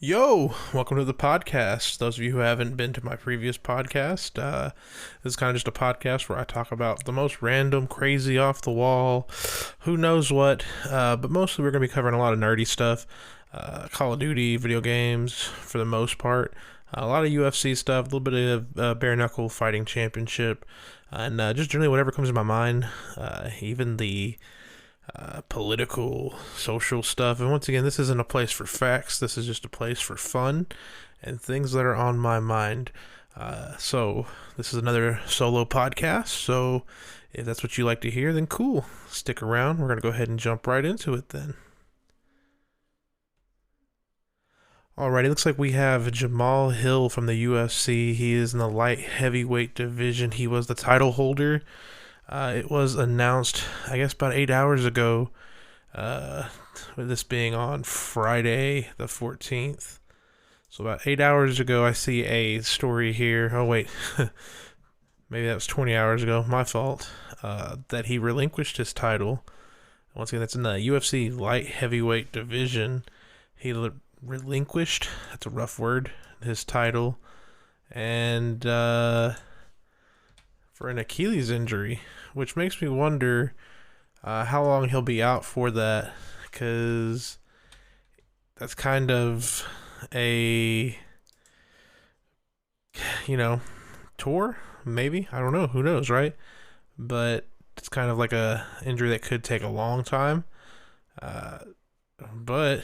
Yo, welcome to the podcast. Those of you who haven't been to my previous podcast, this is kind of just a podcast where I talk about the most random, crazy, off the wall, who knows what, but mostly we're going to be covering a lot of nerdy stuff, Call of Duty, video games for the most part, a lot of UFC stuff, a little bit of bare knuckle fighting championship, and just generally whatever comes to my mind, even the political, social stuff. And once again, this isn't a place for facts. This is just a place for fun and things that are on my mind. So this is another solo podcast. So if that's what you like to hear, then cool. Stick around. We're going to go ahead and jump right into it then. Alrighty, looks like we have Jamal Hill from the UFC. He is in the light heavyweight division. He was the title holder. It was announced, I guess, about 8 hours ago, with this being on Friday the 14th. So about 8 hours ago, I see a story here. Oh, wait. Maybe that was 20 hours ago. My fault. That he relinquished his title. Once again, that's in the UFC light heavyweight division. He relinquished, that's a rough word, his title. And for an Achilles injury, which makes me wonder how long he'll be out for that, because that's kind of a, tour, maybe? I don't know. Who knows, right? But it's kind of like a injury that could take a long time. But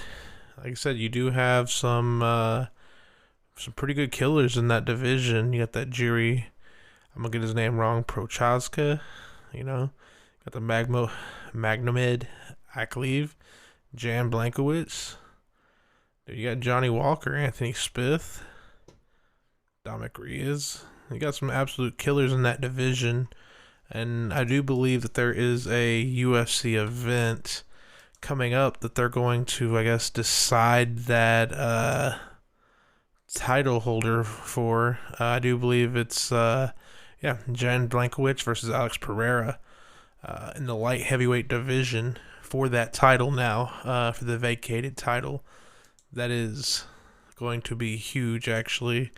like I said, you do have some pretty good killers in that division. You got that Jiri, I'm gonna get his name wrong, Prochazka, got the Magnumid Aklev, Jan Blankowitz. You got Johnny Walker, Anthony Smith, Dominic Reyes. You got some absolute killers in that division, and I do believe that there is a UFC event coming up that they're going to, I guess, decide that title holder for. I do believe it's Jan Blankowicz versus Alex Pereira in the light heavyweight division for that title now, for the vacated title. That is going to be huge, actually,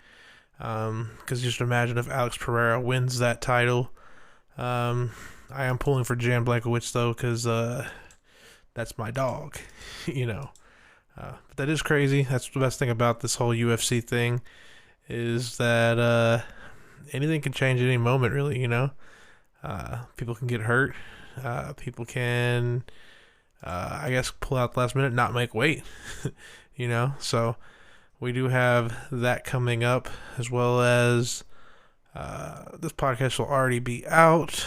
because just imagine if Alex Pereira wins that title. I am pulling for Jan Blankowicz, though, because that's my dog, But that is crazy. That's the best thing about this whole UFC thing, is that anything can change at any moment, really, People can get hurt. People can, I guess, pull out the last minute, not make weight, So we do have that coming up, as well as this podcast will already be out.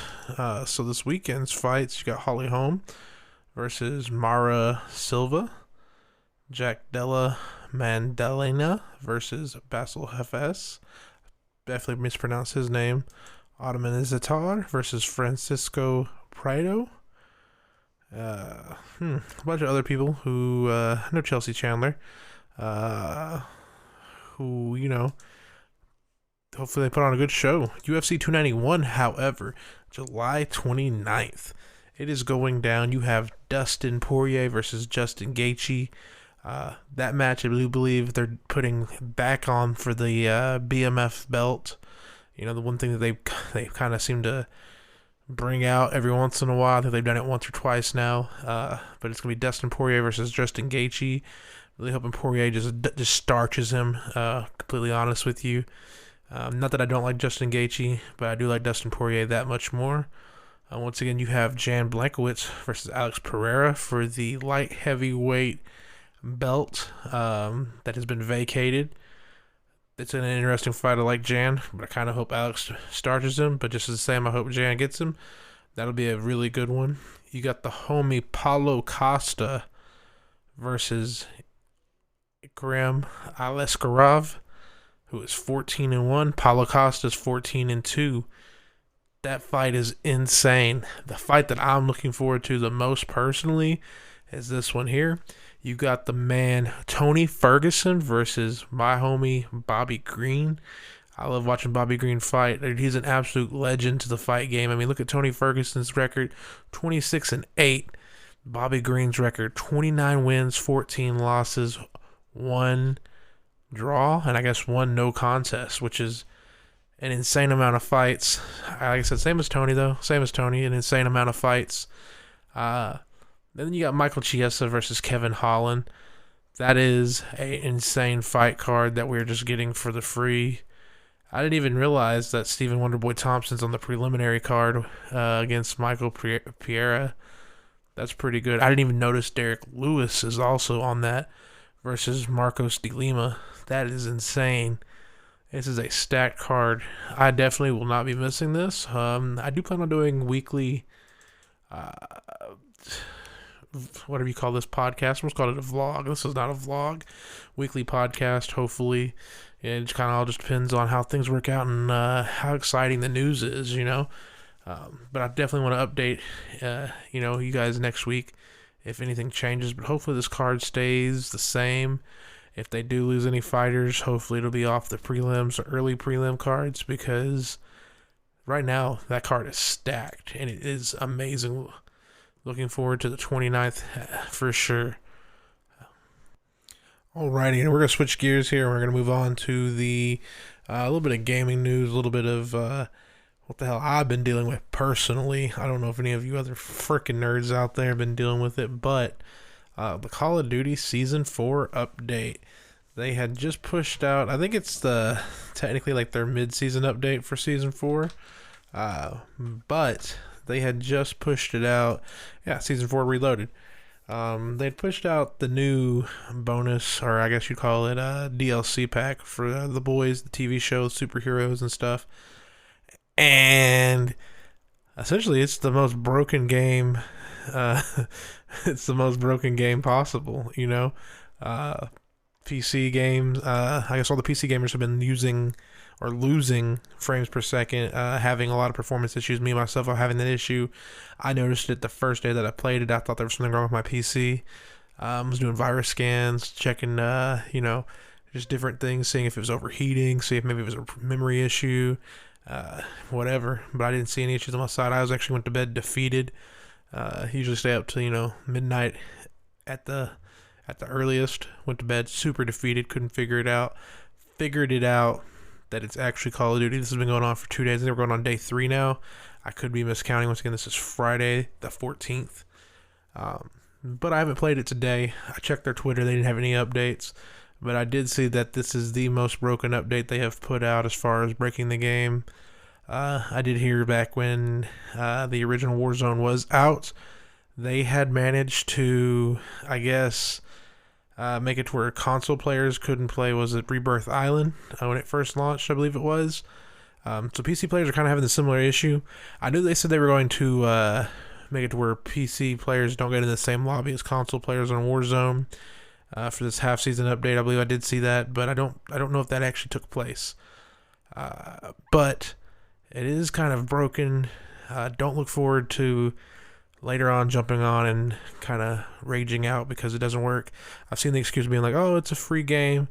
So this weekend's fights, you got Holly Holm versus Mara Silva, Jack Della Mandalena versus Basil Hefes. Definitely mispronounced his name. Ottoman Zatar versus Francisco Prado. A bunch of other people who know Chelsea Chandler, who hopefully they put on a good show. UFC 291, however, July 29th. It is going down. You have Dustin Poirier versus Justin Gaethje. That match, I do believe they're putting back on for the BMF belt. The one thing that they kind of seem to bring out every once in a while. I think they've done it once or twice now. But it's going to be Dustin Poirier versus Justin Gaethje. Really hoping Poirier just starches him, completely honest with you. Not that I don't like Justin Gaethje, but I do like Dustin Poirier that much more. Once again, you have Jan Blankowicz versus Alex Pereira for the light heavyweight belt that has been vacated. It's an interesting fight. I like Jan, but I kind of hope Alex starches him. But just the same, I hope Jan gets him. That'll be a really good one. You got the homie Paulo Costa versus Ikram Aliskerov, who is 14-1. Paulo Costa's 14-2. That fight is insane. The fight that I'm looking forward to the most personally is this one here. You got the man Tony Ferguson versus my homie Bobby Green. I love watching Bobby Green fight. He's an absolute legend to the fight game. I mean, look at Tony Ferguson's record, 26-8. Bobby Green's record, 29 wins, 14 losses, one draw, and I guess 1 no contest, which is an insane amount of fights. Like I said, same as Tony, though. Same as Tony, an insane amount of fights. Then you got Michael Chiesa versus Kevin Holland. That is an insane fight card that we're just getting for the free. I didn't even realize that Stephen Wonderboy Thompson's on the preliminary card against Michael Pereira. That's pretty good. I didn't even notice Derek Lewis is also on that versus Marcos de Lima. That is insane. This is a stacked card. I definitely will not be missing this. I do plan on doing weekly, whatever you call this podcast. I'm just call it a vlog. This is not a vlog. Weekly podcast, hopefully. It just kind of all just depends on how things work out and how exciting the news is, you know. But I definitely want to update, you guys next week if anything changes. But hopefully this card stays the same. If they do lose any fighters, hopefully it'll be off the prelims or early prelim cards, because right now that card is stacked and it is amazing. Looking forward to the 29th for sure. Alrighty, and we're going to switch gears here. We're going to move on to the a little bit of gaming news, a little bit of what the hell I've been dealing with personally. I don't know if any of you other freaking nerds out there have been dealing with it, but the Call of Duty Season 4 update. They had just pushed out, I think it's technically like their mid-season update for Season 4, but they had just pushed it out. Yeah, Season 4 Reloaded. They'd pushed out the new bonus, or I guess you'd call it a DLC pack for The Boys, the TV show, superheroes and stuff. And essentially it's the most broken game. It's the most broken game possible, you know. PC games, I guess all the PC gamers have been using or losing frames per second, having a lot of performance issues. Me myself are having that issue. I noticed it the first day that I played it. I thought there was something wrong with my PC. I was doing virus scans, checking, just different things, seeing if it was overheating, see if maybe it was a memory issue, whatever. But I didn't see any issues on my side. I actually went to bed defeated. Usually stay up till midnight at the earliest. Went to bed super defeated, couldn't figure it out. Figured it out that it's actually Call of Duty. This has been going on for 2 days. I think we're going on day 3 now. I could be miscounting. Once again, this is Friday the 14th. But I haven't played it today. I checked their Twitter. They didn't have any updates. But I did see that this is the most broken update they have put out as far as breaking the game. I did hear back when the original Warzone was out, they had managed to, I guess, make it to where console players couldn't play, was it Rebirth Island, when it first launched, I believe it was. So PC players are kind of having a similar issue. I knew they said they were going to make it to where PC players don't get in the same lobby as console players on Warzone for this half-season update. I believe I did see that, but I don't know if that actually took place. But it is kind of broken. Don't look forward to later on jumping on and kind of raging out because it doesn't work. I've seen the excuse being like, oh, it's a free game.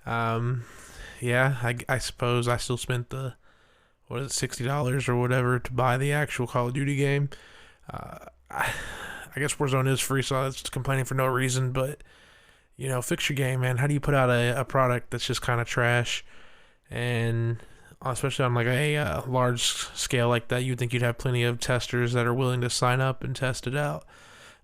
Yeah, I suppose I still spent the, $60 or whatever to buy the actual Call of Duty game. I guess Warzone is free, so it's complaining for no reason, but, fix your game, man. How do you put out a product that's just kind of trash? And especially on like a large scale like that, you'd think you'd have plenty of testers that are willing to sign up and test it out.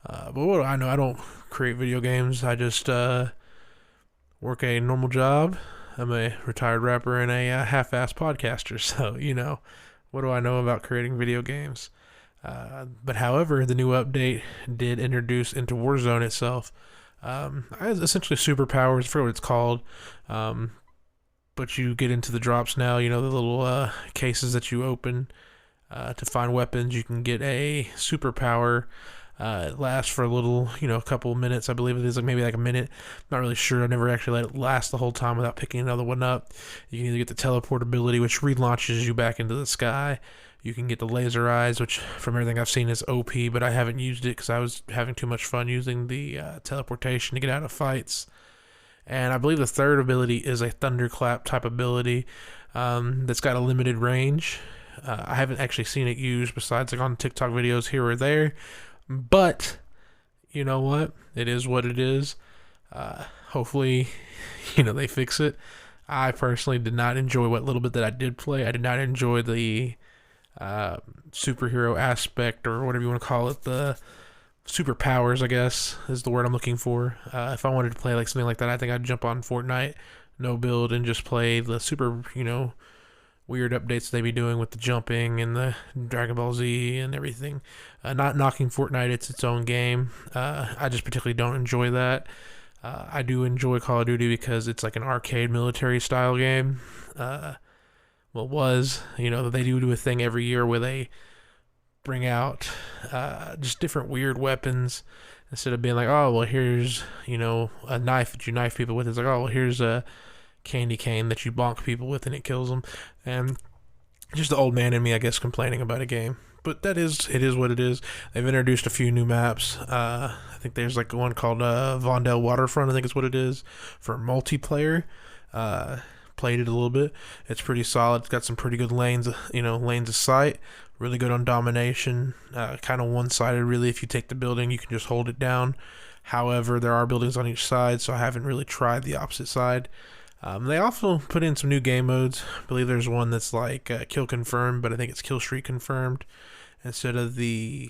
But what do I know? I don't create video games. I just work a normal job. I'm a retired rapper and a half-assed podcaster. So, what do I know about creating video games? But however, the new update did introduce into Warzone itself essentially superpowers. I forget what it's called. But you get into the drops now, the little cases that you open to find weapons. You can get a superpower. It lasts for a little, a couple of minutes. I believe it is maybe like a minute. Not really sure. I never actually let it last the whole time without picking another one up. You can either get the teleportability, which relaunches you back into the sky. You can get the laser eyes, which from everything I've seen is OP, but I haven't used it because I was having too much fun using the teleportation to get out of fights. And I believe the third ability is a thunderclap type ability that's got a limited range. I haven't actually seen it used besides like on TikTok videos here or there. But you know what? It is what it is. Hopefully, they fix it. I personally did not enjoy what little bit that I did play. I did not enjoy the uh, superhero aspect, or whatever you want to call it. The superpowers, I guess, is the word I'm looking for. If I wanted to play like something like that, I think I'd jump on Fortnite, no build, and just play the super, weird updates they be doing with the jumping and the Dragon Ball Z and everything. Not knocking Fortnite, it's its own game. I just particularly don't enjoy that. I do enjoy Call of Duty because it's like an arcade military style game. Well, it was, they do a thing every year where they bring out just different weird weapons instead of being like, oh, well, here's, a knife that you knife people with. It's like, oh, well, here's a candy cane that you bonk people with and it kills them. And just the old man in me, I guess, complaining about a game. But it is what it is. They've introduced a few new maps. I think there's like one called Vondel Waterfront, I think is what it is, for multiplayer. Played it a little bit. It's pretty solid. It's got some pretty good lanes, lanes of sight. Really good on domination. Kind of one-sided, really. If you take the building, you can just hold it down. However, there are buildings on each side, so I haven't really tried the opposite side. They also put in some new game modes. I believe there's one that's like kill confirmed, but I think it's kill streak confirmed instead of the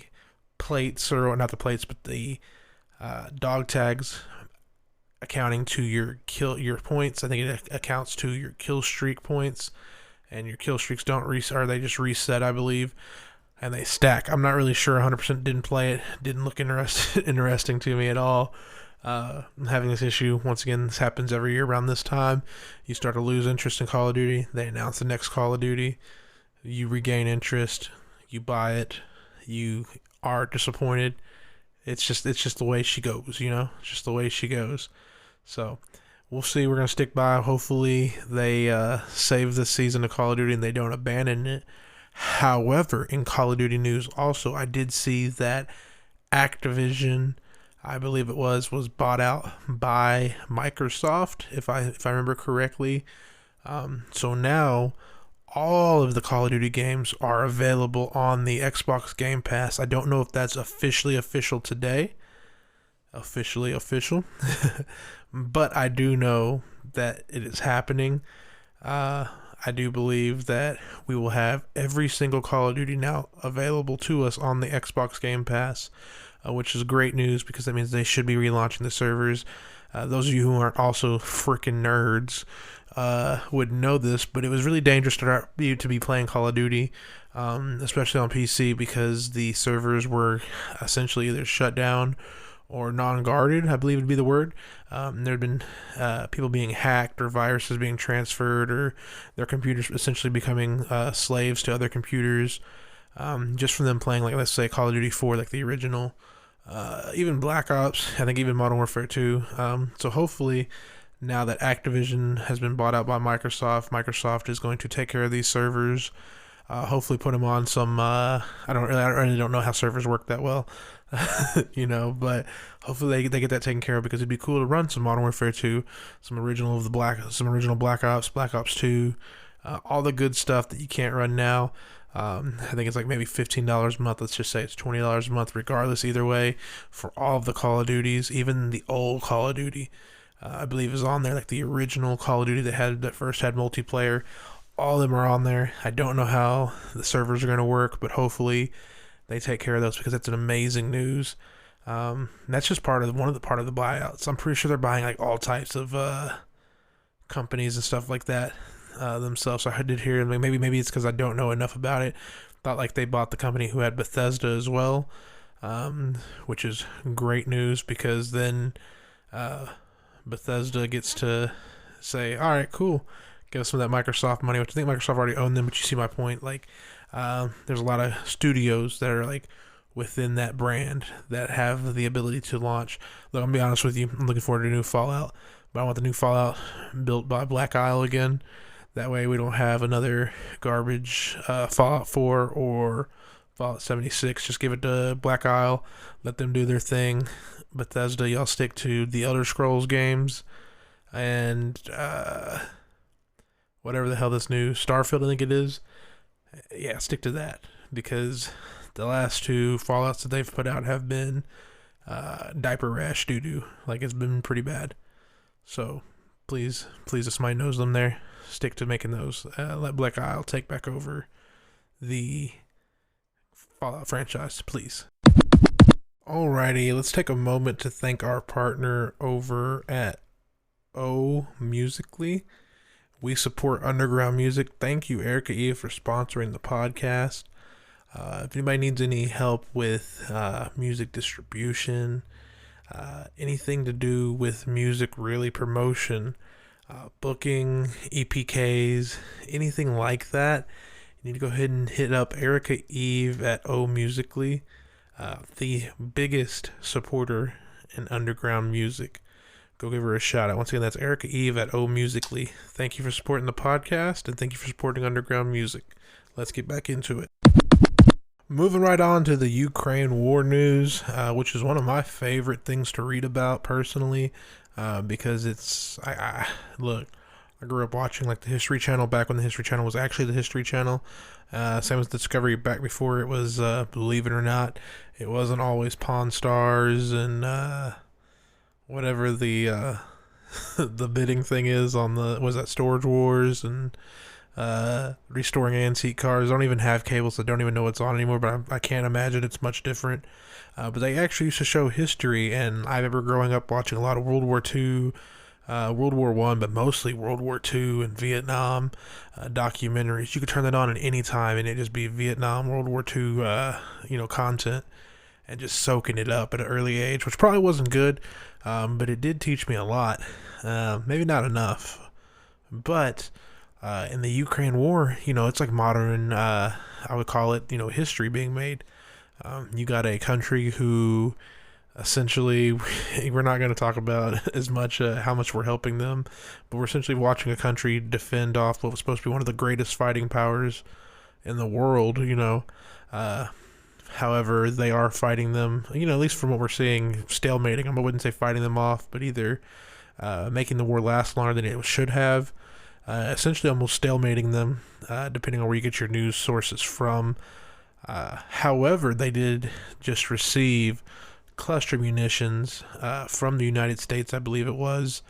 plates, or not the plates, but the dog tags accounting to your points. I think it accounts to your kill streak points, and your kill streaks don't reset, or they just reset, I believe, and they stack. I'm not really sure. 100% didn't play it. Didn't look interesting to me at all. I'm having this issue once again. This happens every year around this time. You start to lose interest in Call of Duty. They announce the next Call of Duty. You regain interest. You buy it. You are disappointed. It's just the way she goes. It's just the way she goes. So we'll see. We're gonna stick by. Hopefully they save this season of Call of Duty and they don't abandon it. However, in Call of Duty news, also I did see that Activision, I believe it was bought out by Microsoft, if I remember correctly. So now all of the Call of Duty games are available on the Xbox Game Pass. I don't know if that's officially official today. Officially official. But I do know that it is happening. I do believe that we will have every single Call of Duty now available to us on the Xbox Game Pass, which is great news because that means they should be relaunching the servers. Those of you who aren't also freaking nerds would know this, but it was really dangerous to be playing Call of Duty, especially on PC, because the servers were essentially either shut down or non-guarded, I believe would be the word. There had been people being hacked or viruses being transferred, or their computers essentially becoming slaves to other computers, just from them playing, like, let's say Call of Duty 4, like the original, even Black Ops, I think even Modern Warfare 2. So hopefully now that Activision has been bought out by Microsoft is going to take care of these servers. Hopefully put them on some, I really don't know how servers work that well, but hopefully they get that taken care of, because it'd be cool to run some Modern Warfare 2, some original Black Ops, Black Ops 2, all the good stuff that you can't run now. I think it's like maybe $15 a month. Let's just say it's $20 a month, regardless, either way, for all of the Call of Duties, even the old Call of Duty, I believe is on there, like the original Call of Duty that first had multiplayer. All of them are on there. I don't know how the servers are going to work, but hopefully they take care of those, because that's an amazing news. That's just part of the buyouts. I'm pretty sure they're buying like all types of companies and stuff like that themselves. So I did hear, maybe it's because I don't know enough about it. Thought like they bought the company who had Bethesda as well, which is great news, because then Bethesda gets to say, all right, cool, give us some of that Microsoft money, which I think Microsoft already owned them, but you see my point. Like, there's a lot of studios that are like within that brand that have the ability to launch. Look, I'm gonna be honest with you, I'm looking forward to a new Fallout, but I want the new Fallout built by Black Isle again. That way we don't have another garbage Fallout 4 or Fallout 76. Just give it to Black Isle, let them do their thing. Bethesda, y'all stick to the Elder Scrolls games, and whatever the hell this new Starfield, I think it is. Yeah, stick to that, because the last two Fallouts that they've put out have been diaper rash doo-doo. Like, it's been pretty bad. So please, if somebody knows them there, stick to making those. Let Black Isle take back over the Fallout franchise, please. Alrighty, let's take a moment to thank our partner over at O Musically. We support underground music. Thank you, Erica E, for sponsoring the podcast. If anybody needs any help with music distribution, anything to do with music, really promotion, booking, EPKs, anything like that, you need to go ahead and hit up Erica Eve at O Musically, the biggest supporter in underground music. Go give her a shout out. Once again, that's Erica Eve at O Musically. Thank you for supporting the podcast, and thank you for supporting underground music. Let's get back into it. Moving right on to the Ukraine war news, which is one of my favorite things to read about personally, because it's, look, I grew up watching like the History Channel back when the History Channel was actually the History Channel. Same as Discovery back before it was, believe it or not, it wasn't always Pawn Stars and whatever the the bidding thing is on was that Storage Wars and restoring antique cars. I don't even have cable, so I don't even know what's on anymore, but I can't imagine it's much different. But they actually used to show history, and I remember growing up watching a lot of World War II, World War One, but mostly World War II and Vietnam documentaries. You could turn that on at any time, and it'd just be Vietnam, World War II, content, and just soaking it up at an early age, which probably wasn't good, but it did teach me a lot. Maybe not enough, but in the Ukraine war, it's like modern, I would call it, history being made. You got a country who essentially, we're not going to talk about as much how much we're helping them, but we're essentially watching a country defend off what was supposed to be one of the greatest fighting powers in the world, however, they are fighting them, at least from what we're seeing, stalemating them. I wouldn't say fighting them off, but either making the war last longer than it should have. Essentially almost stalemating them, depending on where you get your news sources from. However, they did just receive cluster munitions from the United States, I believe it was,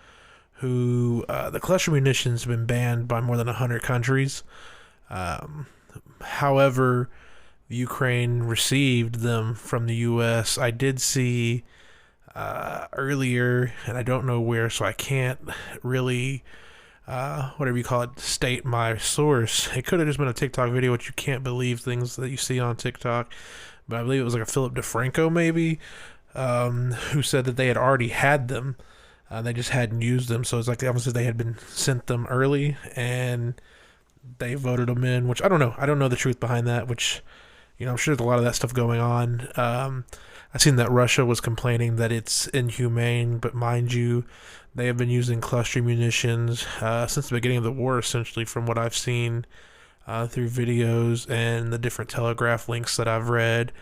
who the cluster munitions have been banned by more than 100 countries. However, Ukraine received them from the U.S. I did see earlier, and I don't know where, so I can't really whatever you call it, state my source. It could have just been a TikTok video, which you can't believe things that you see on TikTok. But I believe it was like a Philip DeFranco, maybe, who said that they had already had them. They just hadn't used them. So it's like obviously they had been sent them early and they voted them in, which I don't know. I don't know the truth behind that, which, I'm sure there's a lot of that stuff going on. I've seen that Russia was complaining that it's inhumane, but mind you, they have been using cluster munitions since the beginning of the war, essentially, from what I've seen through videos and the different Telegraph links that I've read,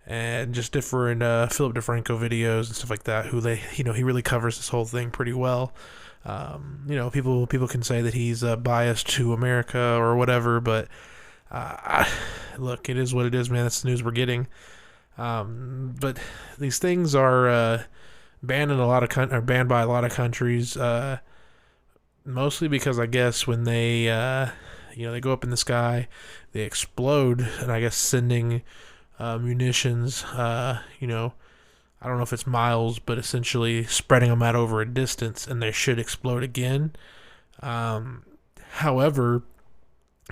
and just different Philip DeFranco videos and stuff like that. Who he really covers this whole thing pretty well. People can say that he's biased to America or whatever, but look, it is what it is, man. That's the news we're getting. But these things are banned in banned by a lot of countries, mostly because I guess when they they go up in the sky, they explode, and I guess sending munitions, I don't know if it's miles, but essentially spreading them out over a distance, and they should explode again. However,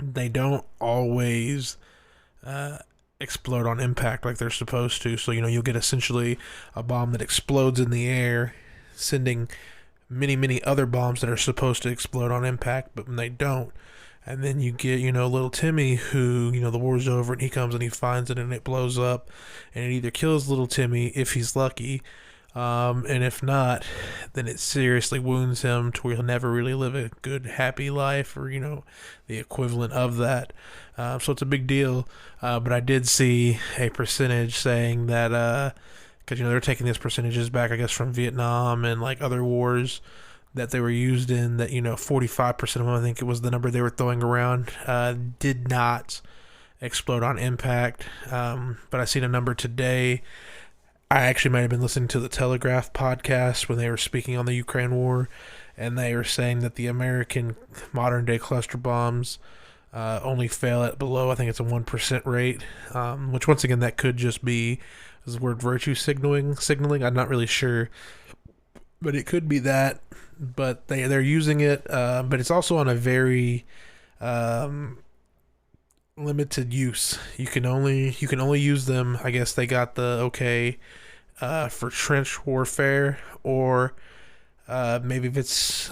they don't always explode on impact like they're supposed to. So, you'll get essentially a bomb that explodes in the air, sending many, many other bombs that are supposed to explode on impact, but when they don't. And then you get, little Timmy who, the war's over and he comes and he finds it and it blows up. And it either kills little Timmy if he's lucky, and if not, then it seriously wounds him to where he'll never really live a good, happy life or, the equivalent of that. So it's a big deal. But I did see a percentage saying that, because, they're taking these percentages back, I guess, from Vietnam and like other wars that they were used in, that 45% of them, I think it was the number they were throwing around, did not explode on impact. But I seen a number today. I actually might have been listening to the Telegraph podcast when they were speaking on the Ukraine war, and they are saying that the American modern day cluster bombs only fail at below, I think it's a 1% rate, which once again that could just be the word virtue signaling. I'm not really sure, but it could be that. But they're using it, but it's also on a very limited use. You can only use them. I guess they got the okay for trench warfare, or maybe if it's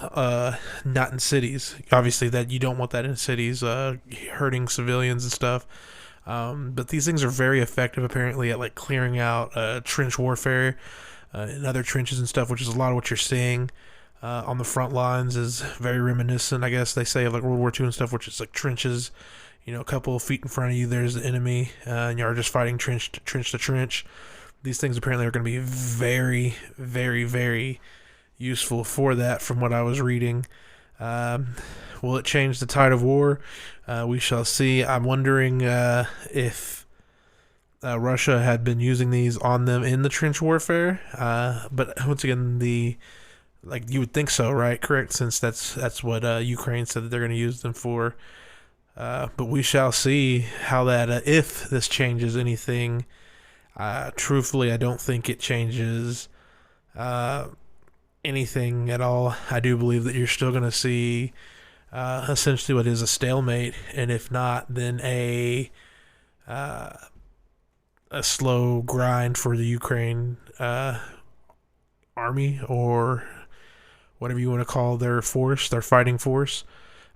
not in cities. Obviously, that you don't want that in cities, hurting civilians and stuff. But these things are very effective, apparently, at like clearing out trench warfare and other trenches and stuff, which is a lot of what you're seeing on the front lines. Is very reminiscent, I guess they say, of like World War II and stuff, which is like trenches. A couple of feet in front of you, there's the enemy, and you're just fighting trench to trench to trench. These things apparently are going to be very, very, very useful for that, from what I was reading. Will it change the tide of war? We shall see. I'm wondering if Russia had been using these on them in the trench warfare. But once again, you would think so, right? Correct, since that's what Ukraine said that they're going to use them for. But we shall see how that, if this changes anything. Truthfully, I don't think it changes anything at all. I do believe that you're still going to see essentially what is a stalemate, and if not, then a slow grind for the Ukraine army, or whatever you want to call their force, their fighting force.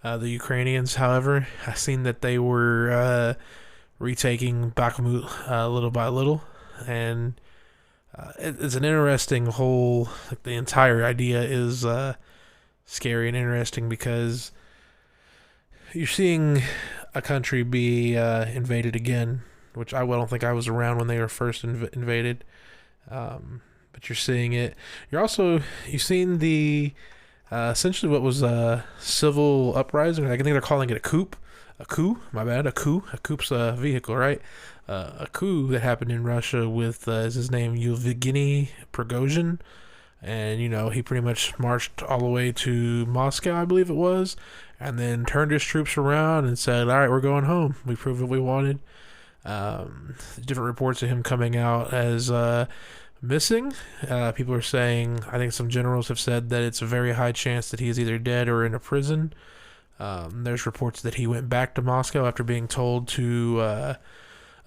The Ukrainians, however, I've seen that they were retaking Bakhmut little by little, and it's an interesting whole. Like, the entire idea is scary and interesting, because you're seeing a country be invaded again, which I don't think I was around when they were first invaded. But you're seeing it. You've seen the essentially what was a civil uprising. I think they're calling it a coup. A coup, my bad. A coup. A coup's a vehicle, right? A coup that happened in Russia with is his name Yevgeny Prigozhin, and he pretty much marched all the way to Moscow, I believe it was, and then turned his troops around and said, "All right, we're going home. We proved what we wanted." Different reports of him coming out as missing. People are saying, I think some generals have said that it's a very high chance that he is either dead or in a prison. There's reports that he went back to Moscow after being told to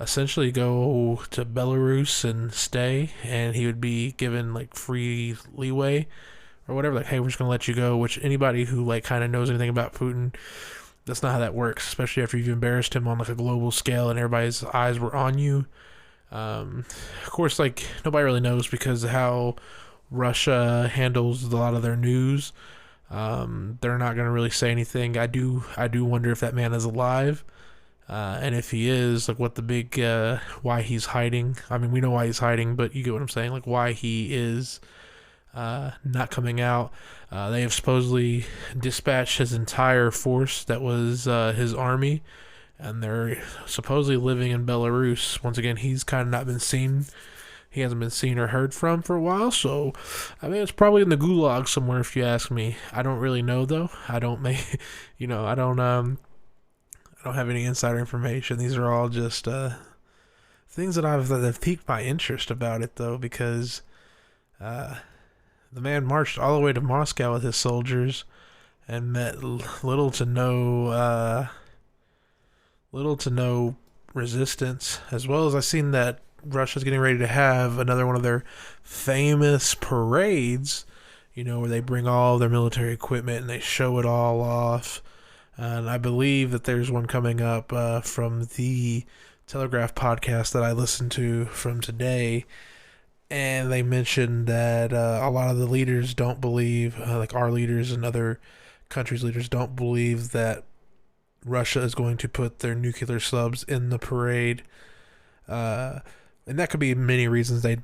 essentially go to Belarus and stay, and he would be given like free leeway or whatever. Like, hey, we're just gonna let you go. Which anybody who like kind of knows anything about Putin, that's not how that works. Especially after you've embarrassed him on like a global scale and everybody's eyes were on you. Of course, like, nobody really knows because of how Russia handles a lot of their news. They're not going to really say anything. I do wonder if that man is alive, and if he is, like, what the big why he's hiding. I mean, we know why he's hiding, but you get what I'm saying. Like, why he is not coming out. They have supposedly dispatched his entire force that was his army, and they're supposedly living in Belarus. Once again, he's kind of not been seen. He hasn't been seen or heard from for a while, so I mean, it's probably in the gulag somewhere, if you ask me. I don't really know, though. I don't I don't have any insider information. These are all just things that have piqued my interest about it, though, because the man marched all the way to Moscow with his soldiers and met little to no resistance, as well as I've seen that Russia's getting ready to have another one of their famous parades, where they bring all their military equipment and they show it all off. And I believe that there's one coming up from the Telegraph podcast that I listened to from today, and they mentioned that a lot of the leaders don't believe, like our leaders and other countries' leaders don't believe that Russia is going to put their nuclear subs in the parade. And that could be many reasons. A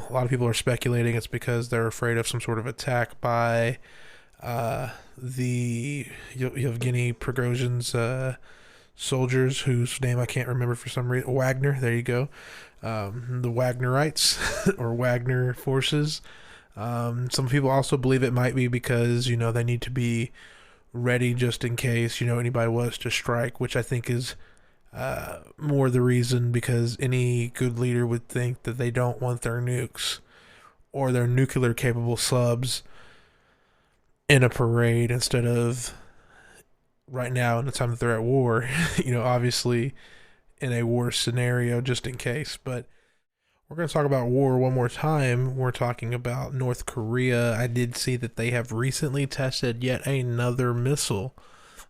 lot of people are speculating it's because they're afraid of some sort of attack by the Yevgeny Prigozhin's soldiers, whose name I can't remember for some reason. Wagner, there you go. The Wagnerites or Wagner forces. Some people also believe it might be because, they need to be ready just in case, anybody was to strike, which I think is more the reason, because any good leader would think that they don't want their nukes or their nuclear capable subs in a parade instead of right now in the time that they're at war, obviously in a war scenario just in case. But we're going to talk about war one more time. We're talking about North Korea. I did see that they have recently tested yet another missile.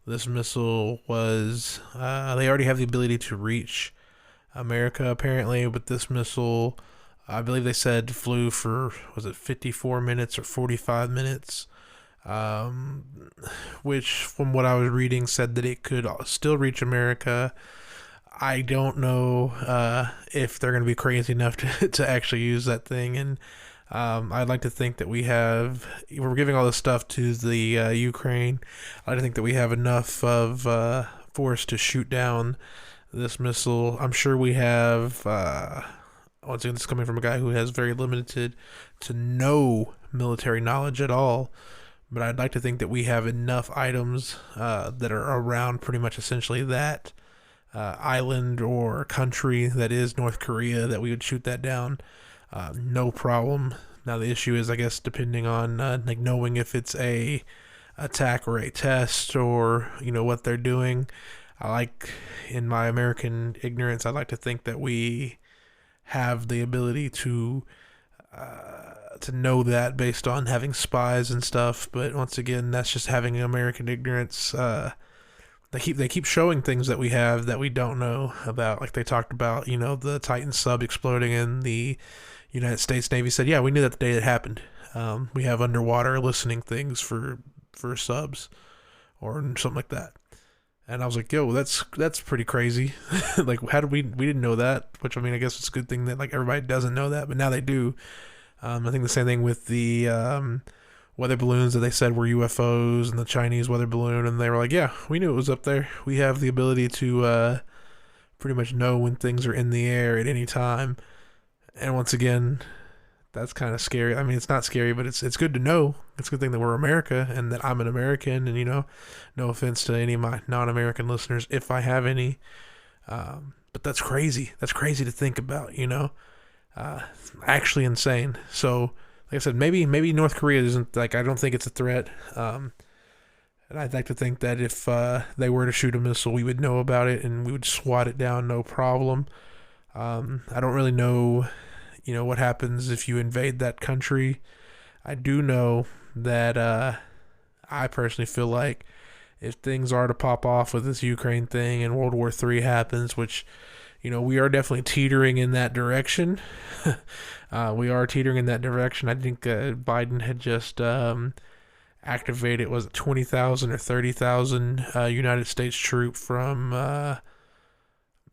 This missile was, they already have the ability to reach America apparently, but this missile, I believe they said flew for, was it 54 minutes or 45 minutes? Which from what I was reading said that it could still reach America. I don't know if they're going to be crazy enough to actually use that thing. And I'd like to think that we're giving all this stuff to the Ukraine. I'd like to think that we have enough of force to shoot down this missile. I'm sure we have, once again, this is coming from a guy who has very limited to no military knowledge at all. But I'd like to think that we have enough items that are around pretty much essentially that island or country that is North Korea that we would shoot that down, no problem. Now the issue is, I guess, depending on knowing if it's a attack or a test or what they're doing. I like, in my American ignorance, I'd like to think that we have the ability to know that based on having spies and stuff. But once again, that's just having American ignorance. They keep showing things that we have that we don't know about. Like they talked about, the Titan sub exploding, and the United States Navy said, yeah, we knew that the day it happened. We have underwater listening things for subs or something like that. And I was like, yo, that's pretty crazy. Like, how did we didn't know that? Which, I mean, I guess it's a good thing that everybody doesn't know that, but now they do. I think the same thing with the weather balloons that they said were UFOs, and the Chinese weather balloon, and they were like, yeah, we knew it was up there. We have the ability to pretty much know when things are in the air at any time. And once again, that's kind of scary. I mean, it's not scary, but it's good to know. It's a good thing that we're America and that I'm an American, and no offense to any of my non-American listeners if I have any. But that's crazy. That's crazy to think about, actually insane. So, like I said, maybe North Korea isn't, I don't think it's a threat. And I'd like to think that if they were to shoot a missile, we would know about it and we would swat it down, no problem. I don't really know, what happens if you invade that country. I do know that I personally feel like if things are to pop off with this Ukraine thing and World War III happens, which, we are definitely teetering in that direction. We are teetering in that direction. I think Biden had just activated, was it 20,000 or 30,000 United States troop from,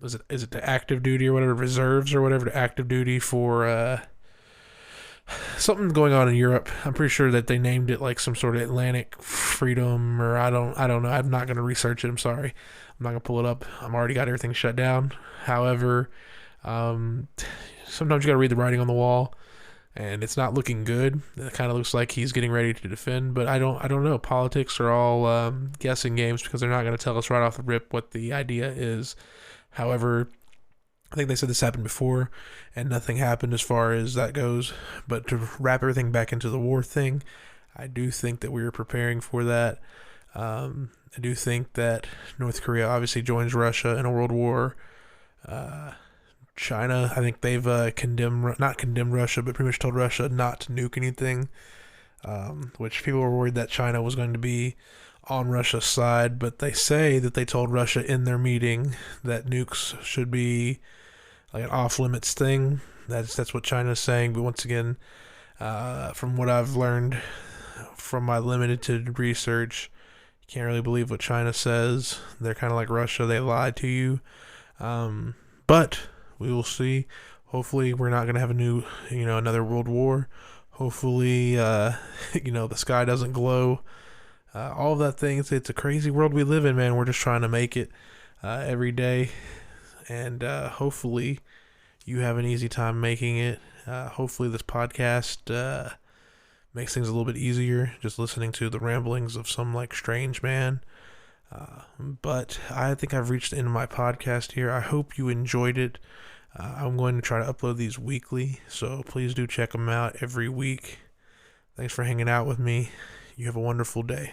is it the active duty or whatever, reserves or whatever, to active duty for something going on in Europe. I'm pretty sure that they named it like some sort of Atlantic Freedom, or I don't know. I'm not going to research it. I'm sorry. I'm not going to pull it up. I'm already got everything shut down. However, sometimes you got to read the writing on the wall, and it's not looking good. It kind of looks like he's getting ready to defend, but I don't know. Politics are all guessing games because they're not going to tell us right off the rip what the idea is. However, I think they said this happened before, and nothing happened as far as that goes. But to wrap everything back into the war thing, I do think that we are preparing for that. I do think that North Korea obviously joins Russia in a world war. China, I think they've not condemned Russia, but pretty much told Russia not to nuke anything, which people were worried that China was going to be on Russia's side, but they say that they told Russia in their meeting that nukes should be like an off-limits thing. That's what China's saying, but once again, from what I've learned from my limited research, you can't really believe what China says. They're kind of like Russia. They lie to you. But we will see. Hopefully we're not going to have another world war. Hopefully, the sky doesn't glow. All of that thing. It's a crazy world we live in, man. We're just trying to make it every day. And hopefully you have an easy time making it. Hopefully this podcast makes things a little bit easier just listening to the ramblings of some like strange man. But I think I've reached the end of my podcast here. I hope you enjoyed it. I'm going to try to upload these weekly, so please do check them out every week. Thanks for hanging out with me. You have a wonderful day.